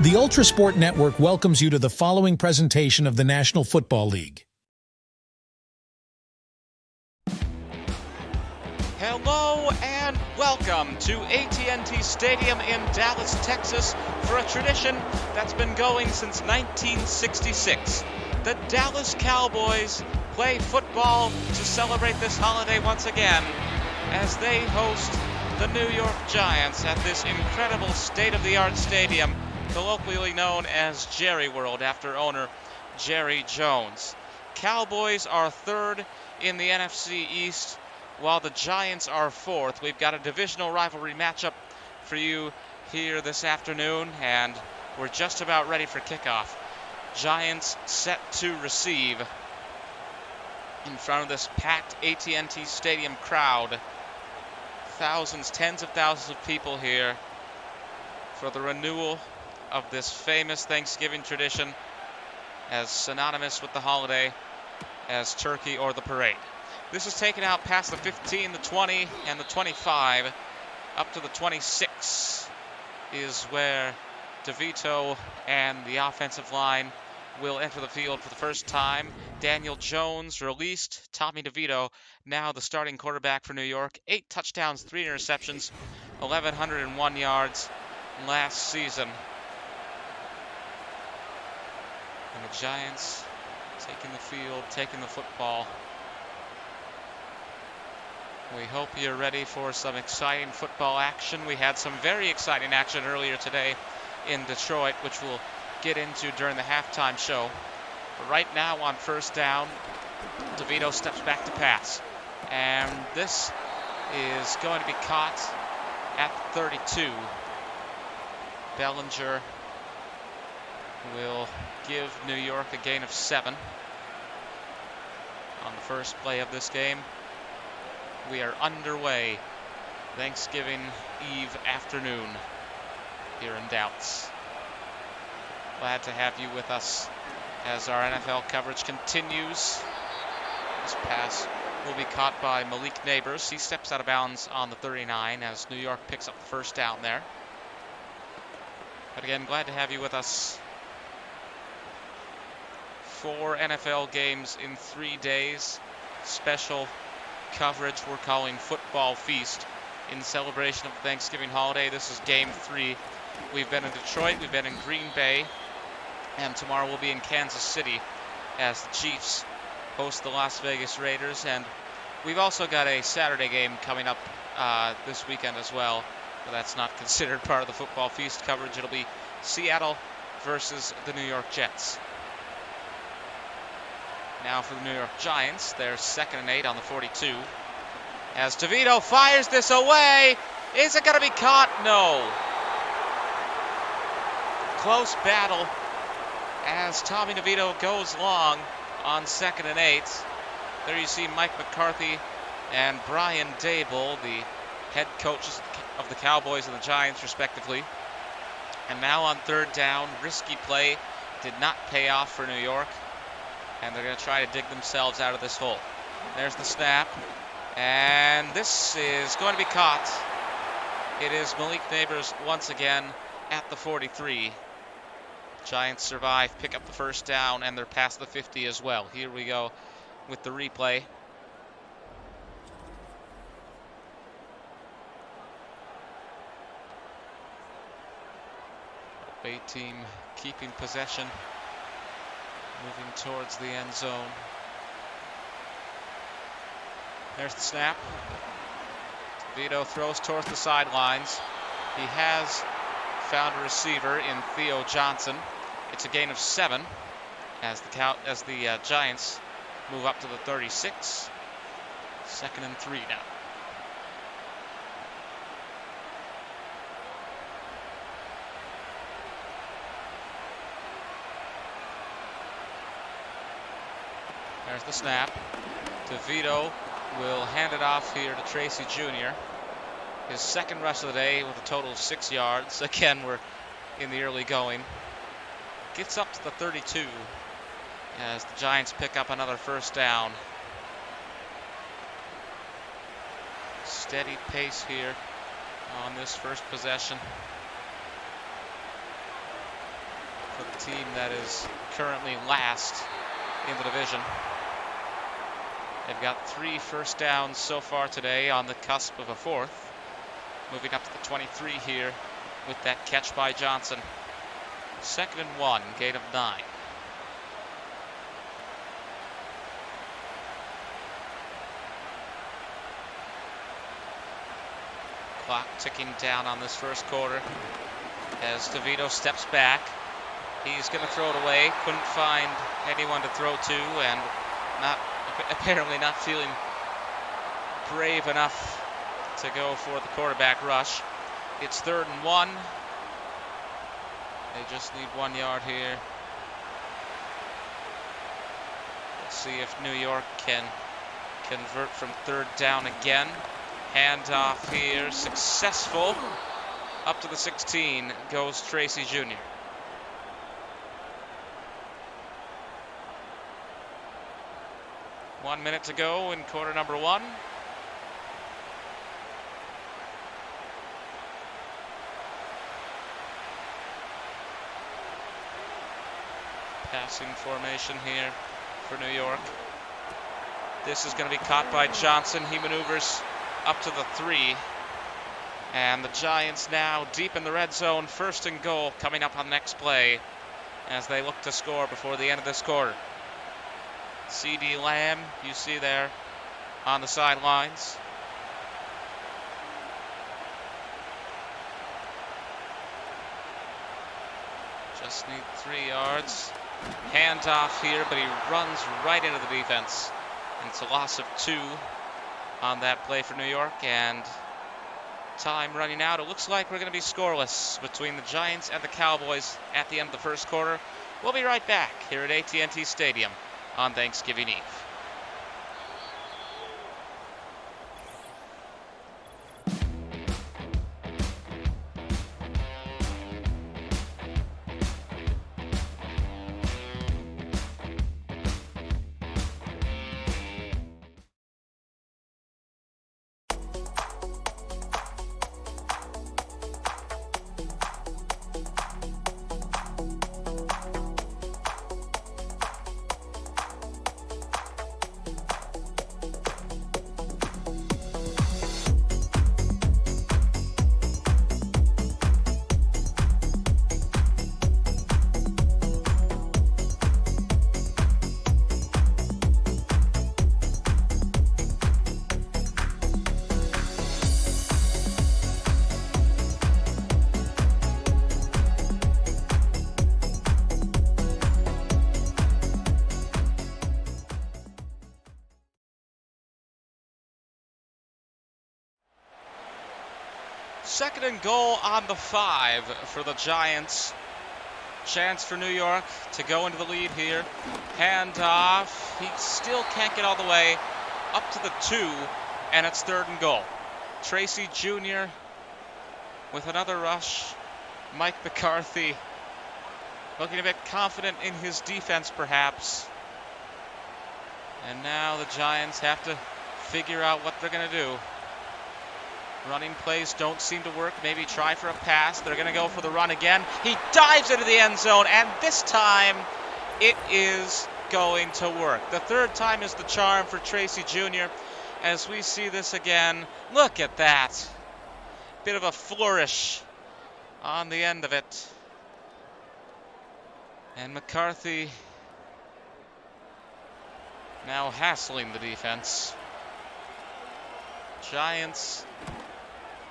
The Ultrasport Network welcomes you to the following presentation of the National Football League. Hello and welcome to AT&T Stadium in Dallas, Texas for a tradition that's been going since 1966. The Dallas Cowboys play football to celebrate this holiday once again as they host the New York Giants at this incredible state-of-the-art stadium, colloquially known as Jerry World after owner Jerry Jones. Cowboys are third in the NFC East, while the Giants are fourth. We've got a divisional rivalry matchup for you here this afternoon, and we're just about ready for kickoff. Giants set to receive in front of this packed AT&T Stadium crowd. Thousands, tens of thousands of people here for the renewal of this famous Thanksgiving tradition, as synonymous with the holiday as turkey or the parade. This is taken out past the 15, the 20, and the 25. Up to the 26 is where DeVito and the offensive line will enter the field for the first time. Daniel Jones released. Tommy DeVito, now the starting quarterback for New York. 8 touchdowns, 3 interceptions, 1,101 yards last season. And the Giants taking the field, taking the football. We hope you're ready for some exciting football action. We had some very exciting action earlier today in Detroit, which we'll get into during the halftime show. But right now on first down, DeVito steps back to pass. And this is going to be caught at 32. Bellinger will give New York a gain of 7 on the first play of this game. We are underway Thanksgiving Eve afternoon here in Dallas. Glad to have you with us as our NFL coverage continues. This pass will be caught by Malik Neighbors. He steps out of bounds on the 39 as New York picks up the first down there. But again, glad to have you with us. 4 NFL games in 3 days. Special coverage we're calling Football Feast in celebration of the Thanksgiving holiday. This is game 3. We've been in Detroit, we've been in Green Bay, and tomorrow we'll be in Kansas City as the Chiefs host the Las Vegas Raiders. And we've also got a Saturday game coming up this weekend as well, but that's not considered part of the Football Feast coverage. It'll be Seattle versus the New York Jets. Now for the New York Giants, they're 2nd and 8 on the 42. As DeVito fires this away, is it going to be caught? No. Close battle as Tommy DeVito goes long on 2nd and 8. There you see Mike McCarthy and Brian Dable, the head coaches of the Cowboys and the Giants respectively. And now on 3rd down, risky play did not pay off for New York, and they're going to try to dig themselves out of this hole. There's the snap, and this is going to be caught. It is Malik Neighbors once again at the 43. Giants survive, pick up the first down, and they're past the 50 as well. Here we go with the replay. Bay team keeping possession, moving towards the end zone. There's the snap. DeVito throws towards the sidelines. He has found a receiver in Theo Johnson. It's a gain of 7 as the Giants move up to the 36. 2nd and 3 now. There's the snap. DeVito will hand it off here to Tracy Jr. His 2nd rush of the day with a total of 6 yards. Again, we're in the early going. Gets up to the 32 as the Giants pick up another first down. Steady pace here on this first possession. for the team that is currently last in the division. They've got 3 first downs so far today, on the cusp of a 4th. Moving up to the 23 here with that catch by Johnson. 2nd and 1, gain of 9. Clock ticking down on this first quarter as DeVito steps back. He's going to throw it away. Couldn't find anyone to throw to, and apparently not feeling brave enough to go for the quarterback rush. It's 3rd and 1. They just need 1 yard here. Let's see if New York can convert from 3rd down again. Handoff here, successful. Up to the 16 goes Tracy Jr. One minute to go in quarter number 1. Passing formation here for New York. This is going to be caught by Johnson. He maneuvers up to the 3. And the Giants now deep in the red zone. 1st and goal coming up on the next play as they look to score before the end of this quarter. C.D. Lamb, you see there on the sidelines. Just need 3 yards. Handoff here, but he runs right into the defense. And it's a loss of 2 on that play for New York, and time running out. It looks like we're going to be scoreless between the Giants and the Cowboys at the end of the first quarter. We'll be right back here at AT&T Stadium on Thanksgiving Eve. Second and goal on the 5 for the Giants. Chance for New York to go into the lead here. Handoff. He still can't get all the way up to the 2, and it's 3rd and goal. Tracy Jr. with another rush. Mike McCarthy looking a bit confident in his defense, perhaps. And now the Giants have to figure out what they're going to do. Running plays don't seem to work. Maybe try for a pass. They're going to go for the run again. He dives into the end zone, and this time it is going to work. The 3rd time is the charm for Tracy Jr. as we see this again. Look at that. Bit of a flourish on the end of it. And McCarthy now hassling the defense. Giants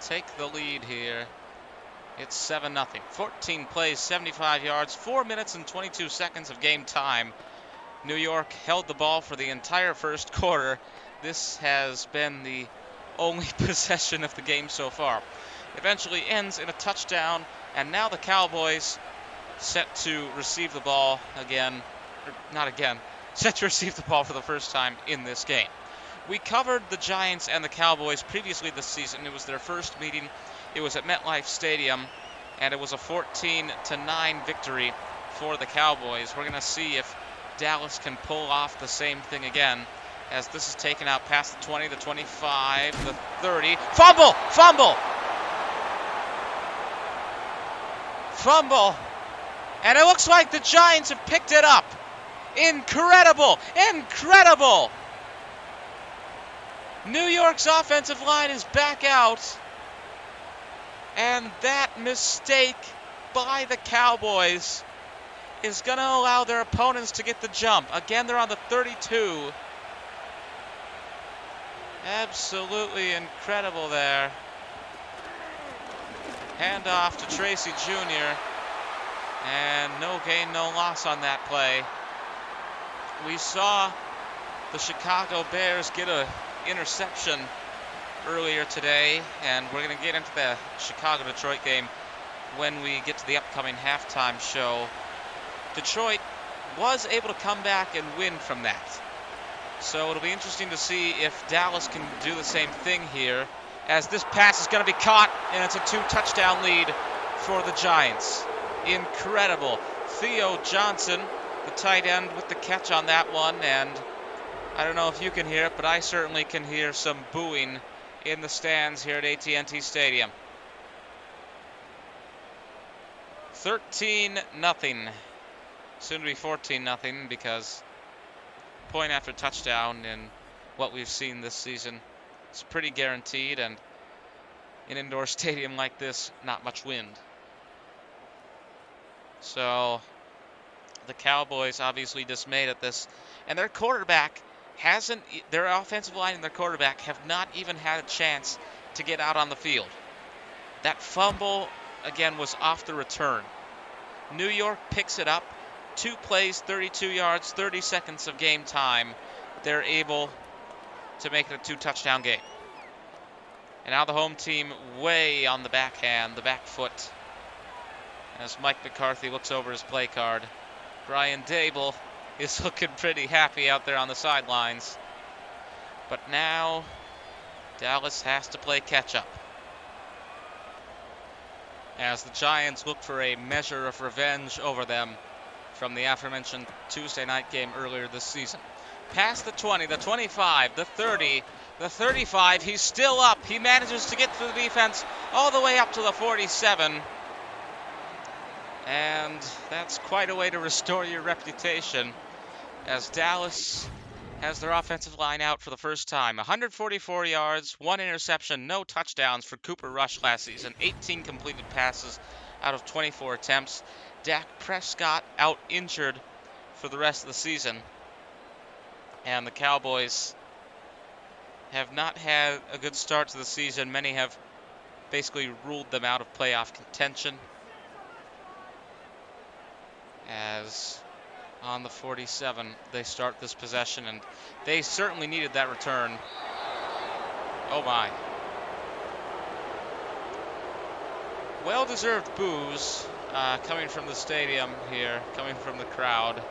take the lead here. It's 7-0. 14 plays, 75 yards, 4 minutes and 22 seconds of game time. New York held the ball for the entire first quarter. This has been the only possession of the game so far. Eventually ends in a touchdown, and now the Cowboys set to receive the ball again. Set to receive the ball for the first time in this game. We covered the Giants and the Cowboys previously this season. It was their first meeting. It was at MetLife Stadium, and it was a 14-9 victory for the Cowboys. We're going to see if Dallas can pull off the same thing again, as this is taken out past the 20, the 25, the 30. Fumble! And it looks like the Giants have picked it up. Incredible! Incredible! New York's offensive line is back out. And that mistake by the Cowboys is going to allow their opponents to get the jump. Again, they're on the 32. Absolutely incredible there. Handoff to Tracy Jr. And no gain, no loss on that play. We saw the Chicago Bears get an interception earlier today, and we're going to get into the Chicago-Detroit game when we get to the upcoming halftime show. Detroit was able to come back and win from that. So it'll be interesting to see if Dallas can do the same thing here, as this pass is going to be caught, and it's a 2-touchdown lead for the Giants. Incredible. Theo Johnson, the tight end, with the catch on that one, and I don't know if you can hear it, but I certainly can hear some booing in the stands here at AT&T Stadium. 13-0. Soon to be 14-0, because point after touchdown in what we've seen this season is pretty guaranteed, and in an indoor stadium like this, not much wind. So the Cowboys obviously dismayed at this, and their quarterback their offensive line and their quarterback have not even had a chance to get out on the field. That fumble, again, was off the return. New York picks it up. 2 plays, 32 yards, 30 seconds of game time. They're able to make it a 2-touchdown game. And now the home team way on the backhand, the back foot, as Mike McCarthy looks over his play card. Brian Dable is looking pretty happy out there on the sidelines. But now Dallas has to play catch-up, as the Giants look for a measure of revenge over them from the aforementioned Tuesday night game earlier this season. Past the 20, the 25, the 30, the 35. He's still up. He manages to get through the defense all the way up to the 47. And that's quite a way to restore your reputation, as Dallas has their offensive line out for the first time. 144 yards, 1 interception, no touchdowns for Cooper Rush last season. 18 completed passes out of 24 attempts. Dak Prescott out injured for the rest of the season. And the Cowboys have not had a good start to the season. Many have basically ruled them out of playoff contention, as on the 47 they start this possession, and they certainly needed that return. Oh my. Well-deserved boos coming from the stadium here, coming from the crowd.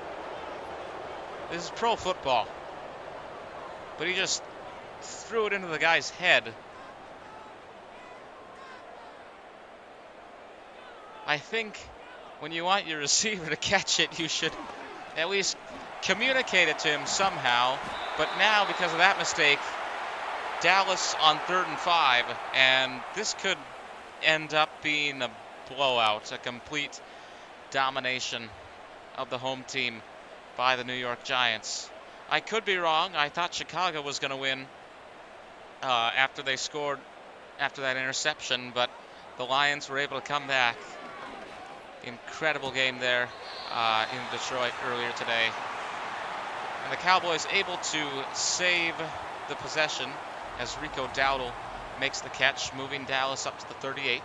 This is pro football, but he just threw it into the guy's head. I think when you want your receiver to catch it, you should at least communicate it to him somehow. But now, because of that mistake, Dallas on 3rd and 5, and this could end up being a blowout, a complete domination of the home team by the New York Giants. I could be wrong. I thought Chicago was going to win after they scored after that interception, but the Lions were able to come back. Incredible game there in Detroit earlier today. And the Cowboys able to save the possession as Rico Dowdle makes the catch, moving Dallas up to the 38.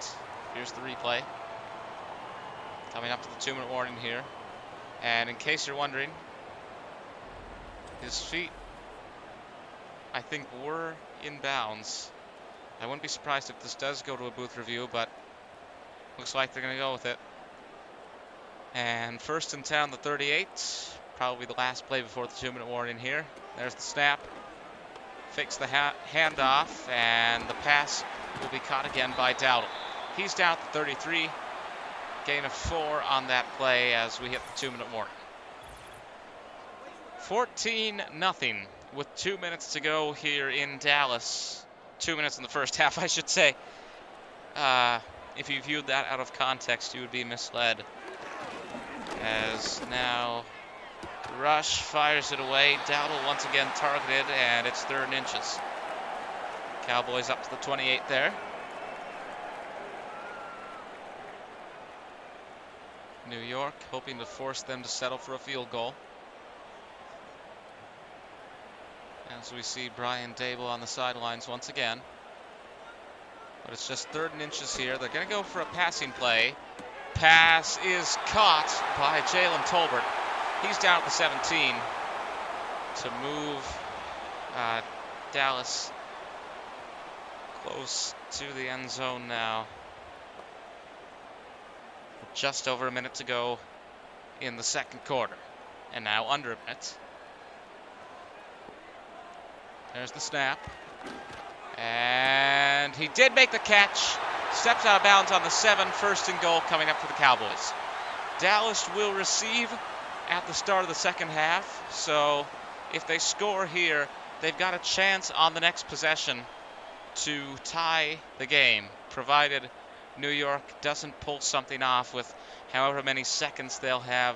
Here's the replay. Coming up to the 2-minute warning here. And in case you're wondering, his feet, I think, were in bounds. I wouldn't be surprised if this does go to a booth review, but looks like they're going to go with it. And 1st and 10, the 38. Probably the last play before the 2-minute warning here. There's the snap. Fakes the handoff, and the pass will be caught again by Dowdle. He's down at the 33. Gain of 4 on that play as we hit the 2-minute warning. 14-0 with 2 minutes to go here in Dallas. 2 minutes in the first half, I should say. If you viewed that out of context, you would be misled. As now Rush fires it away. Dowdle once again targeted, and it's 3rd and inches. Cowboys up to the 28 there. New York hoping to force them to settle for a field goal. As we see Brian Dable on the sidelines once again. But it's just 3rd and inches here. They're going to go for a passing play. Pass is caught by Jalen Tolbert. He's down at the 17 to move Dallas close to the end zone now. Just over a minute to go in the 2nd quarter. And now under a minute. There's the snap. And he did make the catch. Steps out of bounds on the 7. 1st and goal coming up for the Cowboys. Dallas will receive at the start of the 2nd half. So if they score here, they've got a chance on the next possession to tie the game, provided New York doesn't pull something off with however many seconds they'll have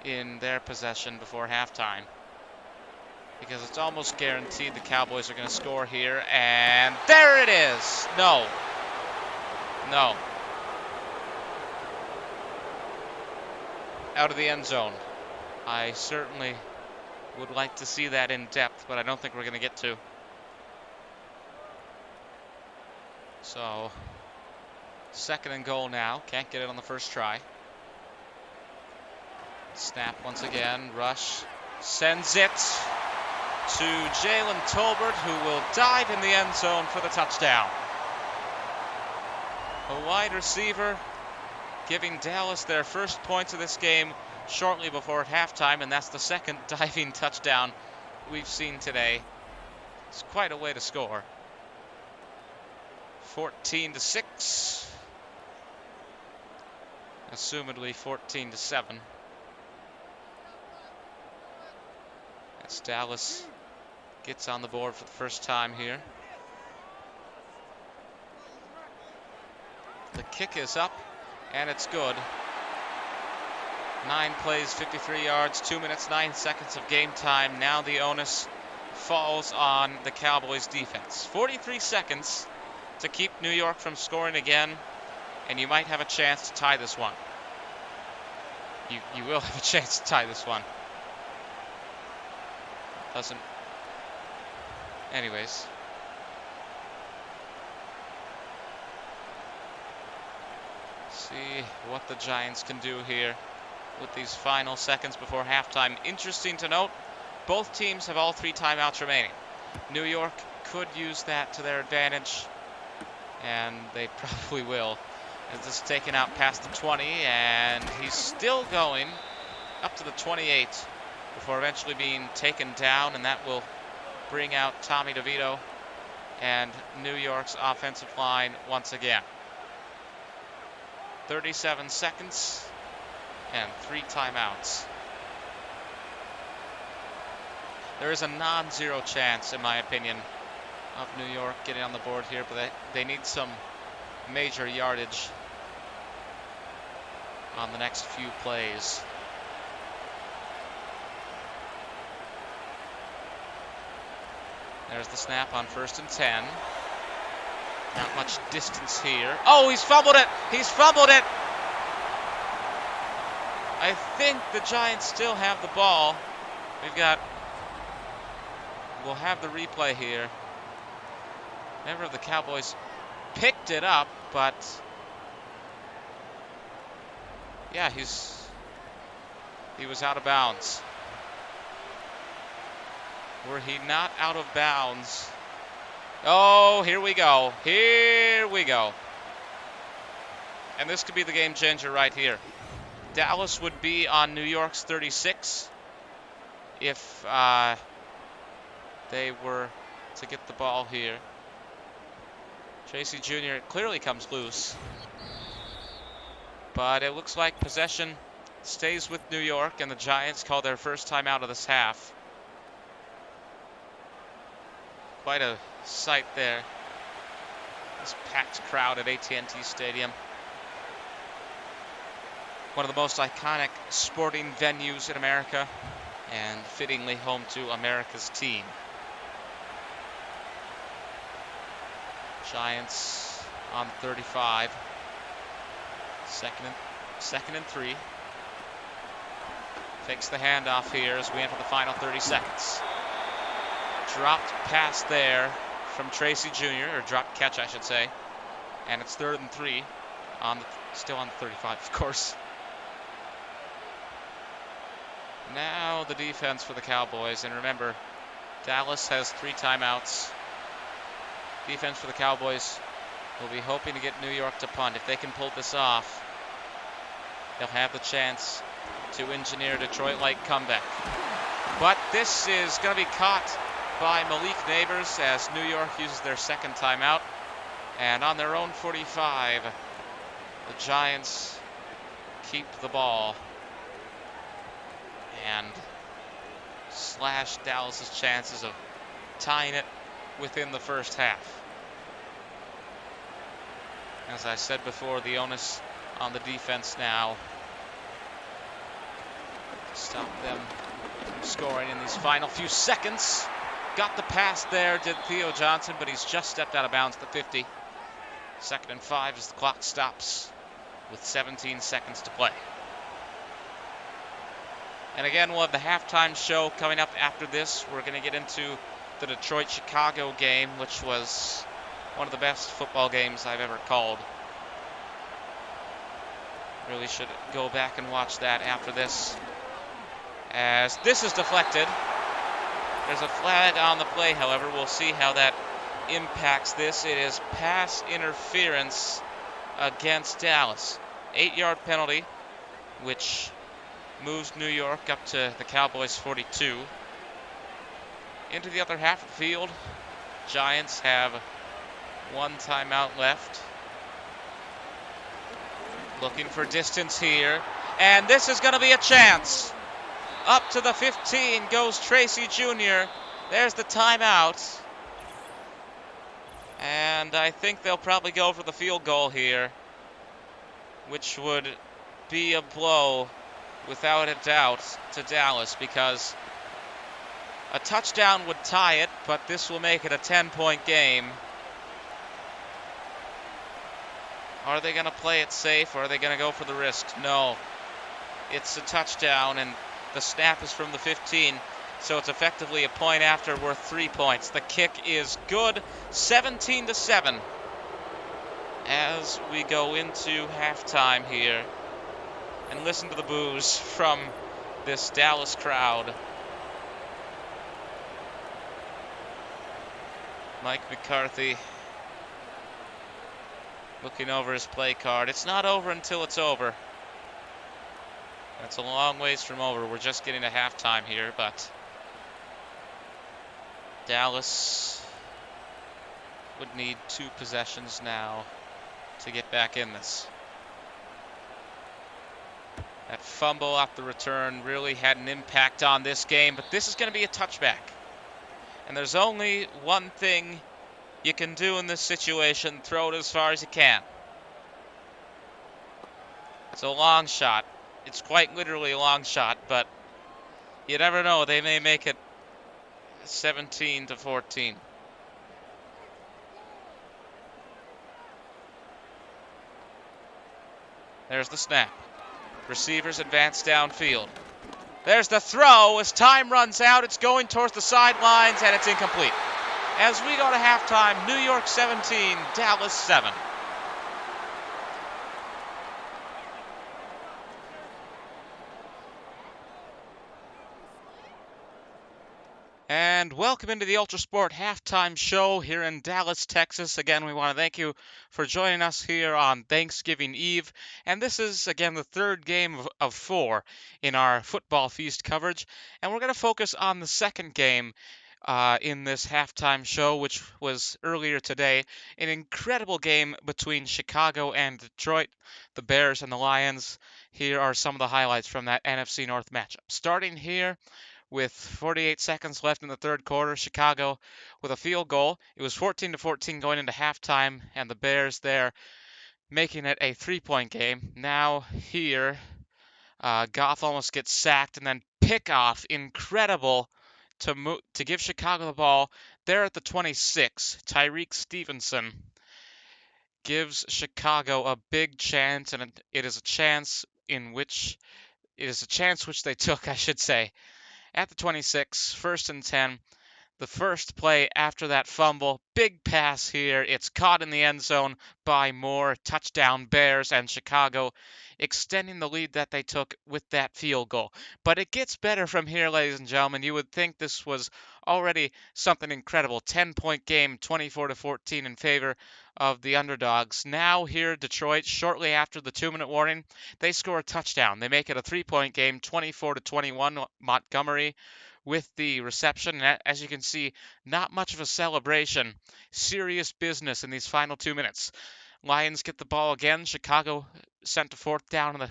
in their possession before halftime. Because it's almost guaranteed the Cowboys are going to score here. And there it is. No. Out of the end zone. I certainly would like to see that in depth, but I don't think we're going to get to. So, 2nd and goal now. Can't get it on the first try. Snap once again. Rush sends it to Jalen Tolbert, who will dive in the end zone for the touchdown. A wide receiver giving Dallas their first points of this game shortly before halftime, and that's the 2nd diving touchdown we've seen today. It's quite a way to score. 14-6. Assumedly 14-7. As Dallas gets on the board for the first time here. The kick is up, and it's good. 9 plays, 53 yards, 2 minutes, 9 seconds of game time. Now the onus falls on the Cowboys defense. 43 seconds to keep New York from scoring again, and you might have a chance to tie this one. You will have a chance to tie this one. Doesn't. Anyways. See what the Giants can do here with these final seconds before halftime. Interesting to note, both teams have all 3 timeouts remaining. New York could use that to their advantage, and they probably will. As this is taken out past the 20, and he's still going up to the 28 before eventually being taken down, and that will bring out Tommy DeVito and New York's offensive line once again. 37 seconds and 3 timeouts. There is a non-zero chance, in my opinion, of New York getting on the board here, but they need some major yardage on the next few plays. There's the snap on 1st and 10. Not much distance here. Oh, he's fumbled it! He's fumbled it! I think the Giants still have the ball. We'll have the replay here. Member of the Cowboys picked it up, but yeah, he was out of bounds. Were he not out of bounds? Oh, here we go. Here we go. And this could be the game changer right here. Dallas would be on New York's 36 if they were to get the ball here. Tracy Jr. clearly comes loose. But it looks like possession stays with New York, and the Giants call their first time out of this half. Quite a sight there. This packed crowd at AT&T Stadium. one of the most iconic sporting venues in America, and fittingly home to America's team. Giants on 35. Second and 3. Takes the handoff here as we enter the final 30 seconds. Dropped pass there from Tracy Jr., or dropped catch, I should say. And it's 3rd and 3, still on the 35, of course. Now the defense for the Cowboys, and remember, Dallas has 3 timeouts. Defense for the Cowboys will be hoping to get New York to punt. If they can pull this off, they'll have the chance to engineer a Detroit-like comeback. But this is going to be caught by Malik Neighbors as New York uses their 2nd timeout. And on their own 45, the Giants keep the ball and slash Dallas's chances of tying it within the first half. As I said before, the onus on the defense now to stop them from scoring in these final few seconds. Got the pass there, did Theo Johnson, but he's just stepped out of bounds at the 50. 2nd and 5 as the clock stops with 17 seconds to play. And again, we'll have the halftime show coming up after this. We're going to get into the Detroit-Chicago game, which was one of the best football games I've ever called. Really should go back and watch that after this. As this is deflected. There's a flag on the play, however. We'll see how that impacts this. It is pass interference against Dallas. 8-yard penalty, which moves New York up to the Cowboys' 42. Into the other half of the field, Giants have 1 timeout left. Looking for distance here, and this is going to be a chance. Up to the 15 goes Tracy Jr. There's the timeout. And I think they'll probably go for the field goal here, which would be a blow without a doubt to Dallas, because a touchdown would tie it, but this will make it a 10-point game. Are they going to play it safe, or are they going to go for the risk? No. It's a touchdown, and the snap is from the 15, so it's effectively a point after worth 3 points. The kick is good, 17-7, as we go into halftime here. And listen to the boos from this Dallas crowd. Mike McCarthy looking over his play card. It's not over until it's over. That's a long ways from over. We're just getting to halftime here, but Dallas would need 2 possessions now to get back in this. That fumble off the return really had an impact on this game, but this is going to be a touchback. And there's only one thing you can do in this situation: throw it as far as you can. It's a long shot. It's quite literally a long shot, but you never know. They may make it 17-14. There's the snap. Receivers advance downfield. There's the throw. As time runs out, it's going towards the sidelines, and it's incomplete. As we go to halftime, New York 17, Dallas 7. And welcome into the Ultra Sport halftime show here in Dallas, Texas. Again, we want to thank you for joining us here on Thanksgiving Eve. And this is, again, the 3rd game of 4 in our football feast coverage. And we're going to focus on the 2nd game in this halftime show, which was earlier today. An incredible game between Chicago and Detroit, the Bears and the Lions. Here are some of the highlights from that NFC North matchup. Starting here with 48 seconds left in the 3rd quarter, Chicago with a field goal. It was 14-14 going into halftime, and the Bears there making it a 3-point game. Now here Goff almost gets sacked, and then pickoff, incredible, to give Chicago the ball. There at the 26, Tyreek Stevenson gives Chicago a big chance, and it is a chance which they took, I should say. At the 26, 1st and 10, the first play after that fumble. Big pass here. It's caught in the end zone by Moore. Touchdown Bears, and Chicago extending the lead that they took with that field goal. But it gets better from here, ladies and gentlemen. You would think this was already something incredible. 10-point game, 24-14 in favor of the underdogs. Now here, Detroit, shortly after the 2-minute warning, they score a touchdown. They make it a 3-point game, 24-21. Montgomery with the reception. And as you can see, not much of a celebration. Serious business in these final 2 minutes. Lions get the ball again. Chicago sent to 4th down on the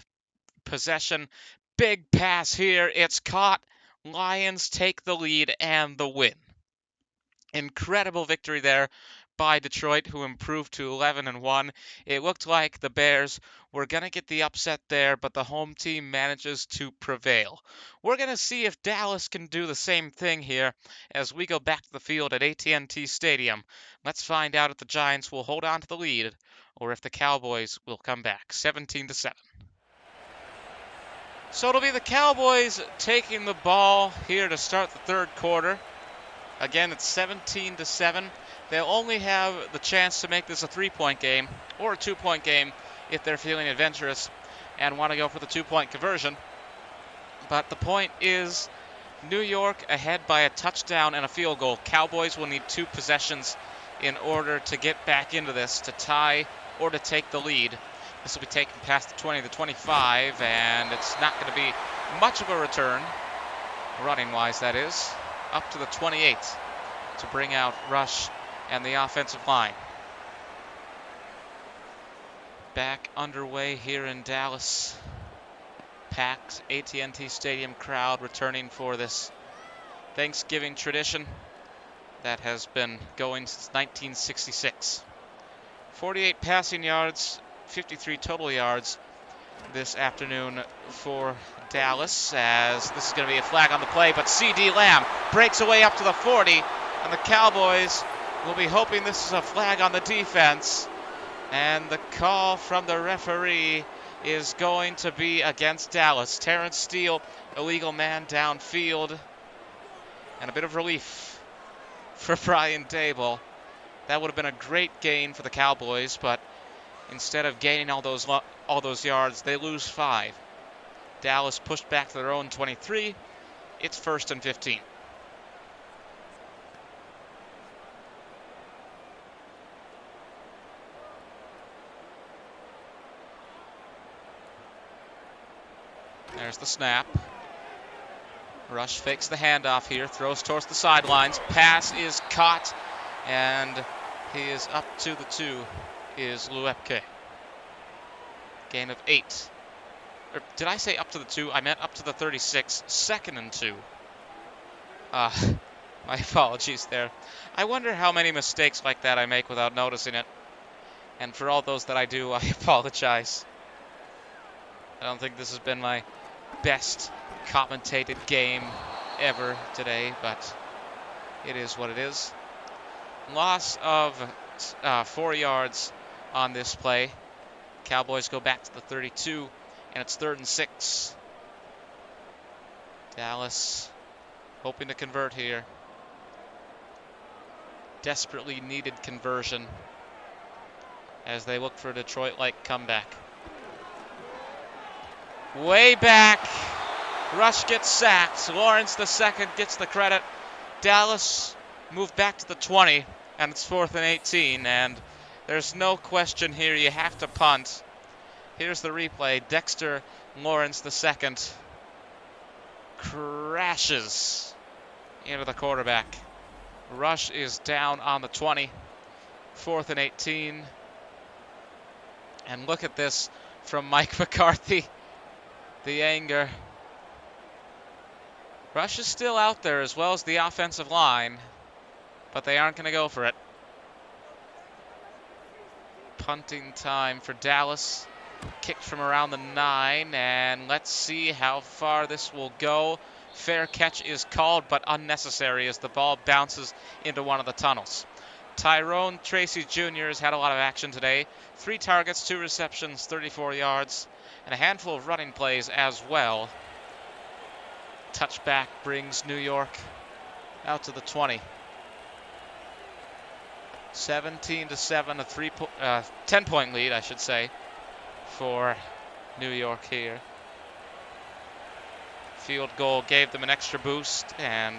possession. Big pass here. It's caught. Lions take the lead and the win. Incredible victory there by Detroit, who improved to 11-1. It looked like the Bears were going to get the upset there, but the home team manages to prevail. We're going to see if Dallas can do the same thing here as we go back to the field at AT&T Stadium. Let's find out if the Giants will hold on to the lead or if the Cowboys will come back. 17-7. So it'll be the Cowboys taking the ball here to start the third quarter. Again, it's 17-7. They'll only have the chance to make this a 3-point game or a 2-point game if they're feeling adventurous and want to go for the 2-point conversion. But the point is, New York ahead by a touchdown and a field goal. Cowboys will need 2 possessions in order to get back into this, to tie or to take the lead. This will be taken past the 20, the 25, and it's not going to be much of a return, running-wise that is, up to the 28 to bring out Rush and the offensive line. Back underway here in Dallas. Packed AT&T Stadium crowd returning for this Thanksgiving tradition that has been going since 1966. 48 passing yards, 53 total yards this afternoon for Dallas, as this is going to be a flag on the play, but C.D. Lamb breaks away up to the 40, and the Cowboys will be hoping this is a flag on the defense, and the call from the referee is going to be against Dallas. Terrence Steele, illegal man downfield, and a bit of relief for Brian Dable. That would have been a great gain for the Cowboys, but instead of gaining all those yards, they lose 5. Dallas pushed back to their own 23. It's 1st and 15. There's the snap. Rush fakes the handoff here, throws towards the sidelines. Pass is caught, and he is up to the 2, is Luepke. Gain of 8. Or did I say up to the 2? I meant up to the 36. 2nd and 2. My apologies there. I wonder how many mistakes like that I make without noticing it. And for all those that I do, I apologize. I don't think this has been my best commentated game ever today, but it is what it is. Loss of 4 yards on this play. Cowboys go back to the 32, and it's 3rd and 6. Dallas hoping to convert here. Desperately needed conversion as they look for a Detroit-like comeback. Way back. Rush gets sacked. Lawrence the second gets the credit. Dallas moved back to the 20, and it's 4th and 18, and there's no question here. You have to punt. Here's the replay. Dexter Lawrence the second crashes into the quarterback. Rush is down on the 20. 4th and 18. And look at this from Mike McCarthy. The anger. Rush is still out there as well as the offensive line, but they aren't going to go for it. Punting time for Dallas. Kicked from around the 9, and let's see how far this will go. Fair catch is called, but unnecessary as the ball bounces into one of the tunnels. Tyrone Tracy Jr. has had a lot of action today. 3 targets, 2 receptions, 34 yards, and a handful of running plays as well. Touchback brings New York out to the 20. 17-7, a 10-point lead, I should say, for New York here. Field goal gave them an extra boost, and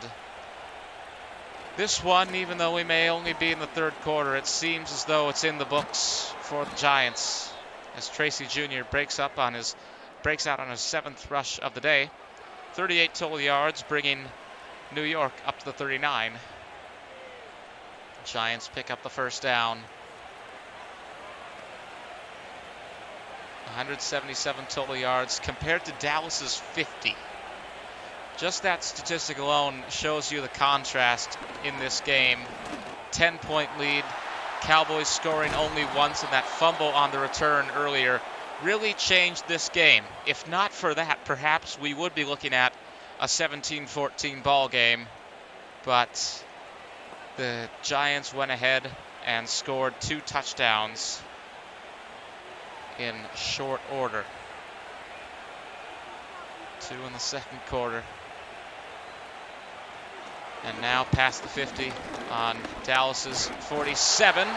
this one, even though we may only be in the third quarter, it seems as though it's in the books for the Giants as Tracy Jr. breaks out on his 7th rush of the day. 38 total yards, bringing New York up to the 39. Giants pick up the first down. 177 total yards compared to Dallas's 50. Just that statistic alone shows you the contrast in this game. 10-point lead, Cowboys scoring only once, and that fumble on the return earlier really changed this game. If not for that, perhaps we would be looking at a 17-14 ball game, but the Giants went ahead and scored 2 touchdowns in short order. 2 in the second quarter. And now past the 50 on Dallas's 47.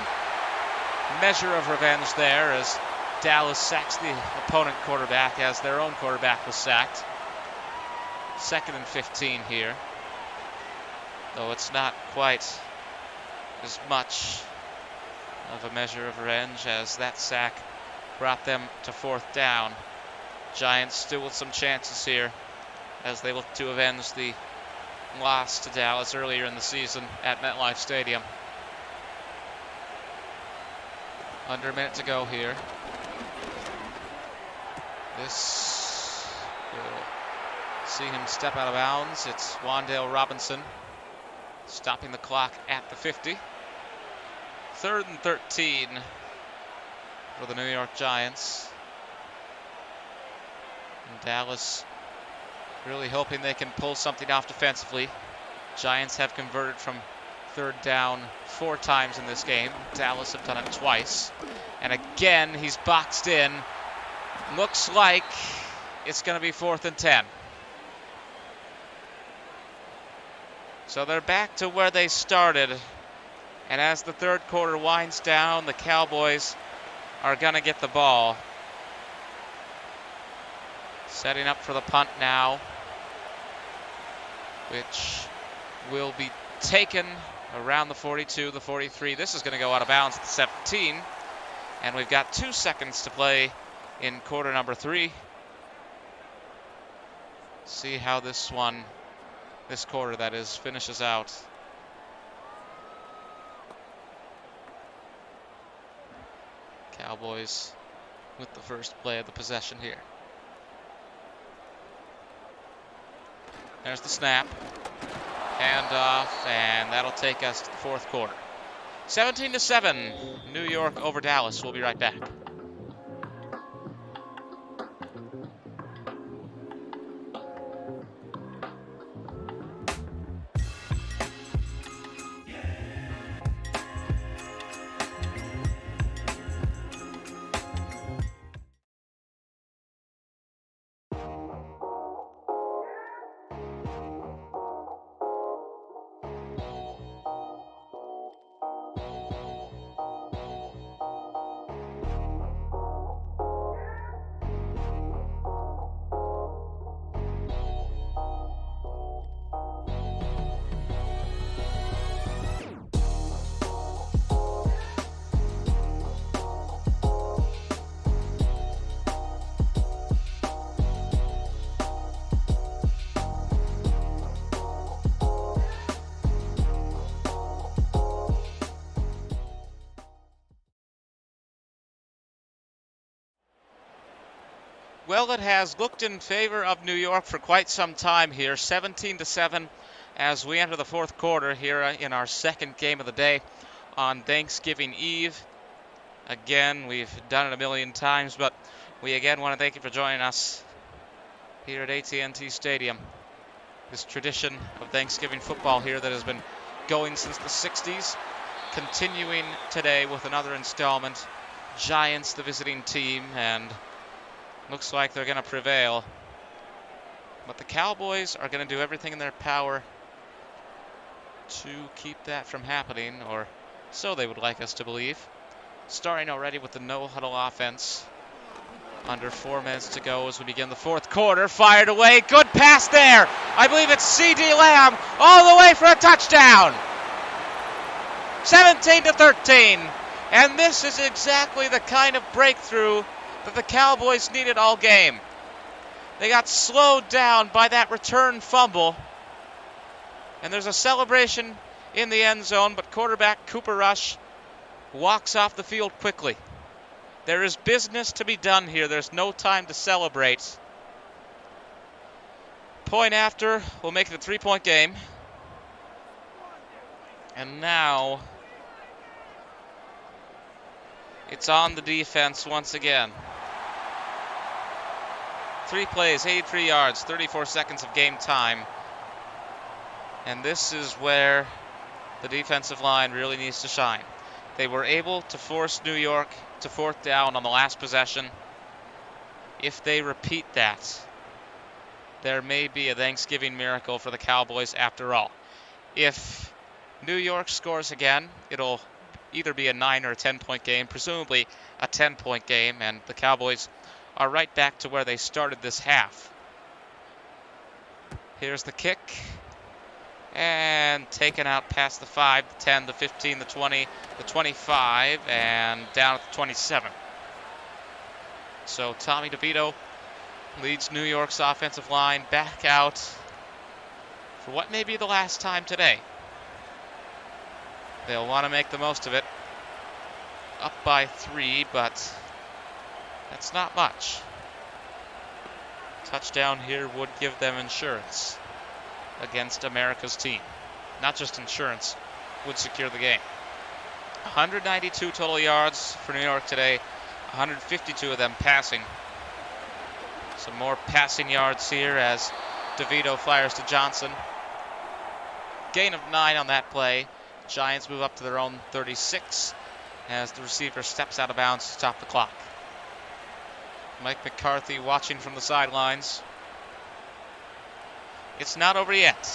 Measure of revenge there as Dallas sacks the opponent quarterback as their own quarterback was sacked. 2nd and 15 here. Though it's not quite as much of a measure of revenge as that sack brought them to 4th down. Giants still with some chances here as they look to avenge the loss to Dallas earlier in the season at MetLife Stadium. Under a minute to go here. This will see him step out of bounds. It's Wan'Dale Robinson stopping the clock at the 50. 3rd and 13 for the New York Giants. And Dallas really hoping they can pull something off defensively. Giants have converted from 3rd down 4 times in this game. Dallas have done it twice. And again, he's boxed in. Looks like it's going to be 4th and 10. So they're back to where they started. And as the third quarter winds down, the Cowboys are going to get the ball. Setting up for the punt now, which will be taken around the 42, the 43. This is going to go out of bounds at the 17. And we've got 2 seconds to play in quarter number 3. See how this quarter that is, finishes out. Cowboys with the first play of the possession here. There's the snap. Handoff, and that'll take us to the 4th quarter. 17-7, New York over Dallas. We'll be right back. Well, it has looked in favor of New York for quite some time here. 17-7 as we enter the 4th quarter here in our second game of the day on Thanksgiving Eve. Again, we've done it a million times, but We again want to thank you for joining us here at AT&T Stadium. This tradition of Thanksgiving football here that has been going since the 60s, continuing today with another installment. Giants, the visiting team, and looks like they're going to prevail. But the Cowboys are going to do everything in their power to keep that from happening, or so they would like us to believe. Starting already with the no-huddle offense. Under 4 minutes to go as we begin the fourth quarter. Fired away. Good pass there. I believe it's C.D. Lamb all the way for a touchdown. 17-13. And this is exactly the kind of breakthrough that the Cowboys needed all game. They got slowed down by that return fumble. And there's a celebration in the end zone, but quarterback Cooper Rush walks off the field quickly. There is business to be done here. There's no time to celebrate. Point after will make it a 3-point game. And now it's on the defense once again. 3 plays, 83 yards, 34 seconds of game time. And this is where the defensive line really needs to shine. They were able to force New York to fourth down on the last possession. If they repeat that, there may be a Thanksgiving miracle for the Cowboys after all. If New York scores again, it'll either be a 9 or a 10-point game, presumably a 10-point game, and the Cowboys are right back to where they started this half. Here's the kick. And taken out past the 5, the 10, the 15, the 20, the 25, and down at the 27. So Tommy DeVito leads New York's offensive line back out for what may be the last time today. They'll want to make the most of it. Up by 3, but that's not much. Touchdown here would give them insurance against America's team. Not just insurance, would secure the game. 192 total yards for New York today, 152 of them passing. Some more passing yards here as DeVito fires to Johnson. Gain of 9 on that play. Giants move up to their own 36 as the receiver steps out of bounds to stop the clock. Mike McCarthy watching from the sidelines. It's not over yet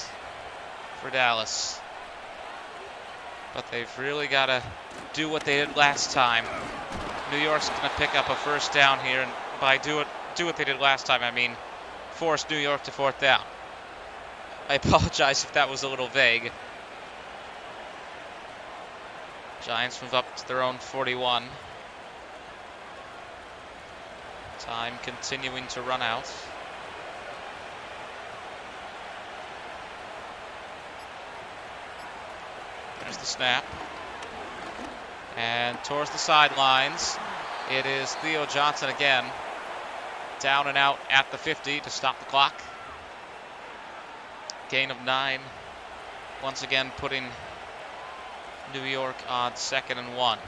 for Dallas. But they've really got to do what they did last time. New York's going to pick up a first down here, and by do what they did last time, I mean force New York to fourth down. I apologize if that was a little vague. Giants move up to their own 41. Time continuing to run out. There's the snap. And towards the sidelines, it is Theo Johnson again. Down and out at the 50 to stop the clock. Gain of 9. Once again putting New York on 2nd and 1.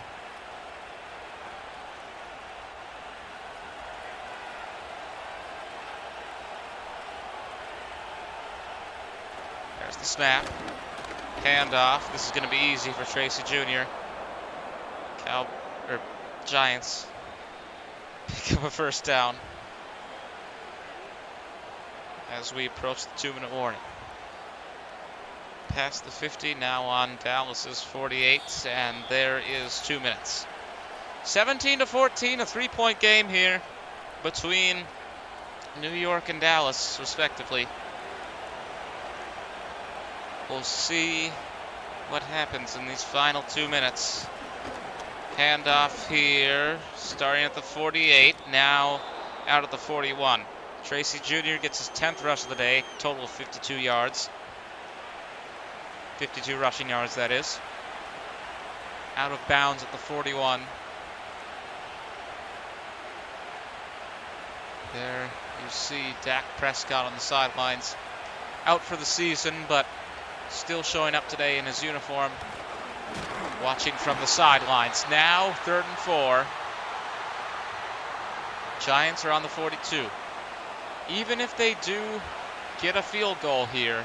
There's the snap. Handoff. This is going to be easy for Tracy Jr. Giants pick up a first down as we approach the 2-minute warning. Past the 50, now on Dallas's 48, and there is 2 minutes. 17-14, a 3-point game here between New York and Dallas, respectively. We'll see what happens in these final 2 minutes. Handoff here, starting at the 48, now out at the 41. Tracy Jr. gets his 10th rush of the day, total of 52 yards. 52 rushing yards, that is. Out of bounds at the 41. There you see Dak Prescott on the sidelines. Out for the season, but still showing up today in his uniform. Watching from the sidelines. Now 3rd and 4. Giants are on the 42. Even if they do get a field goal here,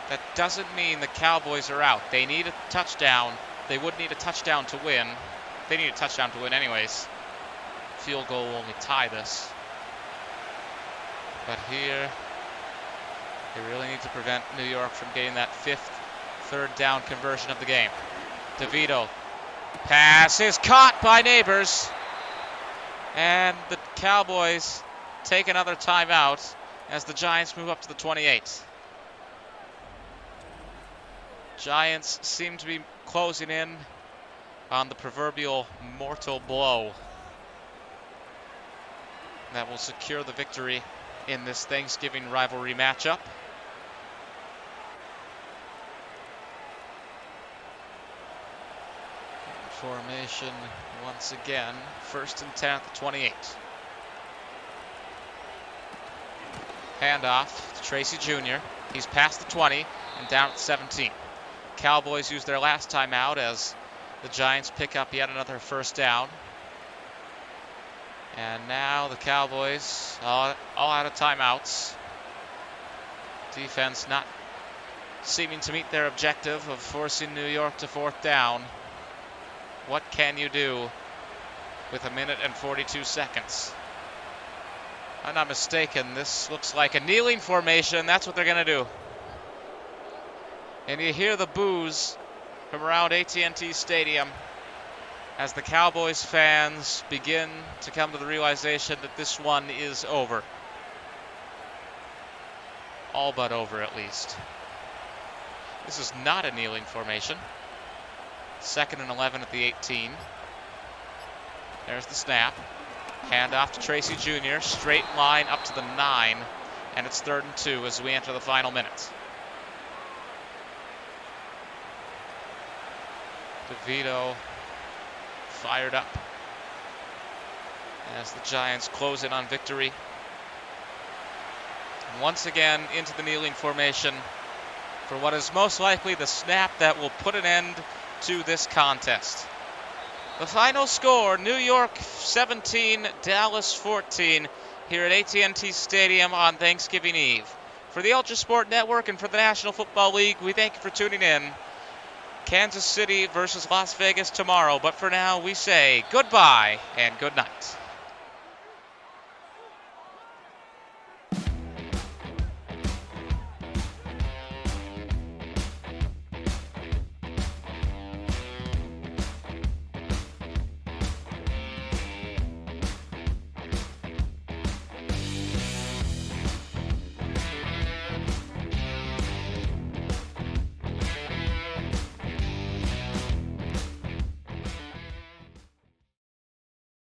that doesn't mean the Cowboys are out. They need a touchdown. They would need a touchdown to win. They need a touchdown to win anyways. Field goal will only tie this. But here, they really need to prevent New York from getting that fifth third down conversion of the game. DeVito. Pass is caught by Neighbors. And the Cowboys take another timeout as the Giants move up to the 28. Giants seem to be closing in on the proverbial mortal blow that will secure the victory in this Thanksgiving rivalry matchup. Formation once again, 1st and 10 at the 28. Handoff to Tracy Jr. He's past the 20 and down at 17. Cowboys use their last timeout as the Giants pick up yet another first down. And now the Cowboys all out of timeouts. Defense not seeming to meet their objective of forcing New York to 4th down. What can you do with 1 minute and 42 seconds? If I'm not mistaken, this looks like a kneeling formation. That's what they're going to do. And you hear the boos from around AT&T Stadium as the Cowboys fans begin to come to the realization that this one is over. All but over, at least. This is not a kneeling formation. 2nd and 11 at the 18. There's the snap. Handoff to Tracy Jr. Straight line up to the 9. And it's 3rd and 2 as we enter the final minute. DeVito fired up as the Giants close in on victory. And once again into the kneeling formation for what is most likely the snap that will put an end to this contest. The final score, New York 17, Dallas 14, here at AT&T Stadium on Thanksgiving Eve. For the Ultra Sport Network and for the National Football League, we thank you for tuning in. Kansas City versus Las Vegas tomorrow, but for now we say goodbye and good night.